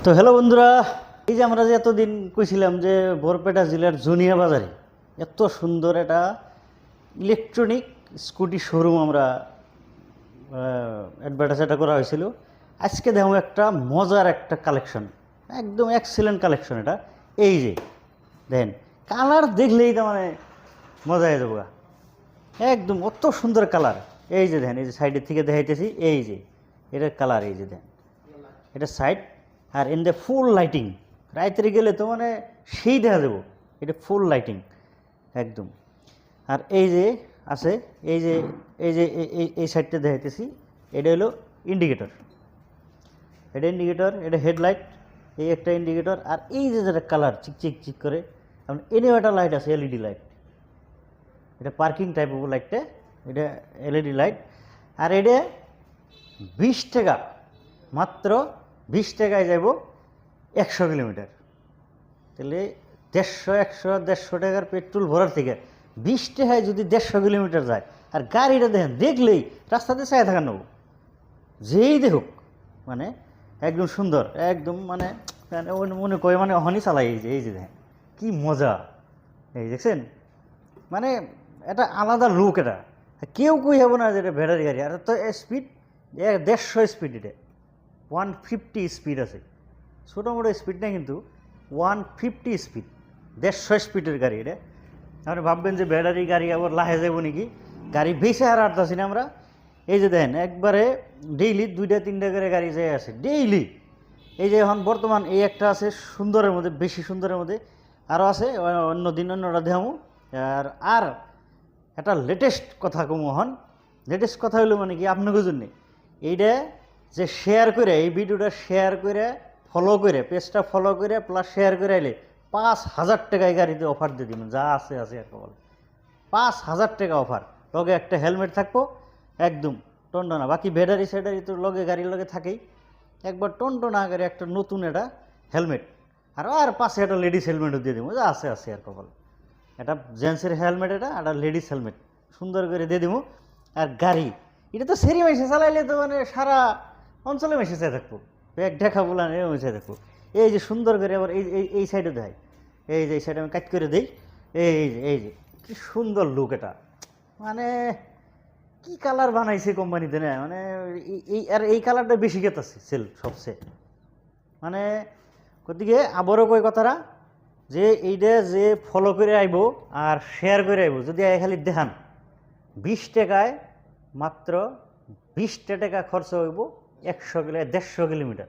তো হ্যালো বন্ধুরা, এই যে আমরা যে এতদিন কইছিলাম যে বরপেটা জেলার জুনিয়া বাজারে এত সুন্দর একটা ইলেকট্রনিক স্কুটি শোরুম আমরা অ্যাডভার্টাইজ এটা করা হয়েছিল। আজকে দেখো একটা মজার একটা কালেকশন, একদম এক্সিলেন্ট কালেকশন। এটা এই যে দেখেন, কালার দেখলেই তো মানে মজা হয়ে যাবো, একদম অত সুন্দর কালার। এই যে দেখেন, এই যে সাইডের থেকে দেখাইতেছি, এই যে এটার কালার, এই যে দেখেন এটা সাইড। আর ইন দ্য ফুল লাইটিং, রাইতে গেলে তো মানে সেই দেখা যাবো, এটা ফুল লাইটিং একদম। আর এই যে আছে, এই যে এই যে এই সাইডটা দেখাইতেছি, এটা হলো ইন্ডিকেটর, এটা ইন্ডিকেটর, এটা হেডলাইট, এই একটা ইন্ডিকেটর। আর এই যে যেটা কালার চিক চিক করে, এনেও একটা লাইট আছে, এলইডি লাইট, এটা পার্কিং টাইপ অফ লাইটটা, এটা এলইডি লাইট। আর এটা 20 টাকা, মাত্র 20 টাকায় যাব 100 কিলোমিটার। তাহলে 150 টাকার পেট্রোল ভরার থেকে 20 টাকায় যদি 150 কিলোমিটার যায়, আর গাড়িটা দেখেন, দেখলেই রাস্তাতে চাই থাকা নেব, যেই দেখুক মানে একদম সুন্দর, একদম মানে মনে করে মানে হনি চালাই। এই যে দেখেন কি মজা, এই দেখছেন মানে এটা আলাদা লুক। এটা কেউ কই হবো না যে এটা ব্যাটারি গাড়ি। আর তো স্পিড 150 স্পিড, এটা 150 স্পিড আছে, ছোটো মোটো স্পিড না কিন্তু 150 স্পিড, 150 স্পিডের গাড়ি এটা। আপনি ভাববেন যে ব্যাটারি গাড়ি আবার লাহে যাবো নাকি, গাড়ি বেশি আর আটতাছি না আমরা। এই যে দেখেন একবারে ডেইলি 2-3টা করে গাড়ি যাই আছে ডেইলি। এই যে এখন বর্তমান এই একটা আছে সুন্দরের মধ্যে, বেশি সুন্দরের মধ্যে, আরও আছে অন্য দিন অন্যটা দেখামো। আর আর একটা লেটেস্ট কথা কমু হন, লেটেস্ট কথা হইলো মানে কি আপনাদের জন্যে, এইটা যে শেয়ার করে, এই ভিডিওটা শেয়ার করে, ফলো করে, পেজটা ফলো করে প্লাস শেয়ার করে আইলে 5,000 টাকায় গাড়িতে অফার দিয়ে দিবেন, যা আছে আছে আর বলে 5,000 টাকা অফার। লগে একটা হেলমেট থাকবো, একদম টনটনা। বাকি ব্যাটারি স্যাটারি তো লগে গাড়ির লগে থাকেই, একবার টনটনা গাড়ি একটা নতুন একটা হেলমেট। আর পাশে একটা লেডিস হেলমেটও দিয়ে দেবো, যা আছে আছে আর কপাল। এটা জেন্টসের হেলমেট, এটা একটা লেডিস হেলমেট সুন্দর করে দিয়ে দেবো। আর গাড়ি এটা তো সেরি মেসে চালাইলে তো মানে সারা অঞ্চলে মেসে চাই থাকবো, ব্যাগ ঢাকা বলান এও মেসে থাকবো। এই যে সুন্দর করে আবার এই সাইডে দেয়, এই যে এই সাইডে আমি কাট করে দিই, এই যে কি সুন্দর লুক এটা, মানে কি কালার বানাইছে কোম্পানিতে না, মানে এই কালারটা বেশি গেতাছে সেল সবচেয়ে। মানে গতিকে আবারও কই কথাটা, যে এইটা যে ফলো করে আইব আর শেয়ার করে আইব, যদি খালি দেখান 20 টাকায়, মাত্র 20 টাকা খরচ হইব 150 কিলোমিটার,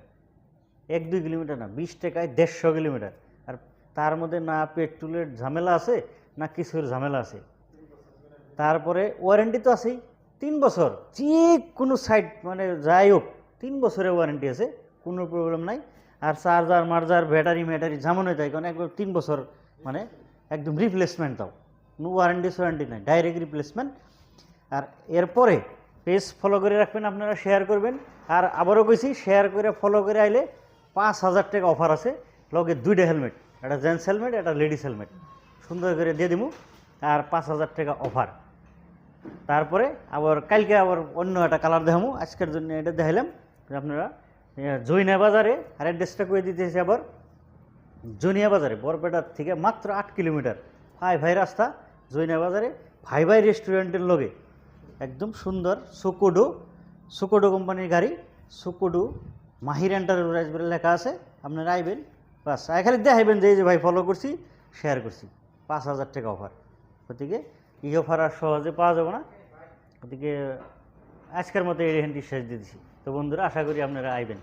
1-2 কিলোমিটার না, 20 টাকায় 150 কিলোমিটার। আর তার মধ্যে না পেট্রোলের ঝামেলা আছে না কিছুর ঝামেলা আছে। তারপরে ওয়ারেন্টি তো আছেই 3 বছর, যে কোনো সাইড মানে যাই হোক 3 বছরের ওয়ারেন্টি আছে, কোনো প্রবলেম নাই। আর চার্জার মার্জার ব্যাটারি ম্যাটারি যেমন হয়ে যায়, কারণ একবার 3 বছর মানে একদম রিপ্লেসমেন্ট দাও, কোনো ওয়ারেন্টি নাই, ডাইরেক্ট রিপ্লেসমেন্ট। আর এরপরে পেজ ফলো করে রাখবেন, আপনারা শেয়ার করবেন। আর আবারও কইছি, শেয়ার করে ফলো করে আইলে 5,000 টাকা অফার আছে, লগে 2টা হেলমেট, একটা জেন্টস হেলমেট, একটা লেডিস হেলমেট সুন্দর করে দিয়ে দিব, আর 5,000 টাকা অফার। তারপরে আবার কালকে আবার অন্য একটা কালার দেখাবো, আজকের জন্য এটা দেখাইলাম। আপনারা জৈনা বাজারে, আর অ্যাড্রেসটা করে দিতেছি আবার, জৈনা বাজারে বরপেটার থেকে মাত্র 8 কিলোমিটার, ভাই রাস্তা, জৈনা বাজারে ভাই রেস্টুরেন্টের লগে একদম সুন্দর সুকোডো কোম্পানির গাড়ি, সুকোডো মাহির এন্টারপ্রাইজ বলে লেখা আছে। আপনারা আইবেন, বাস খালি দেখাইবেন যে এই যে ভাই ফলো করছি, শেয়ার করছি, 5,000 টাকা অফার। গতিকে এই অফার আর সহজে পাওয়া যাবে না, গতিকে আজকের মতো এই হ্যান্ডি শেষ দিয়ে দিছি। তো বন্ধুরা, আশা করি আপনারা আইবেন।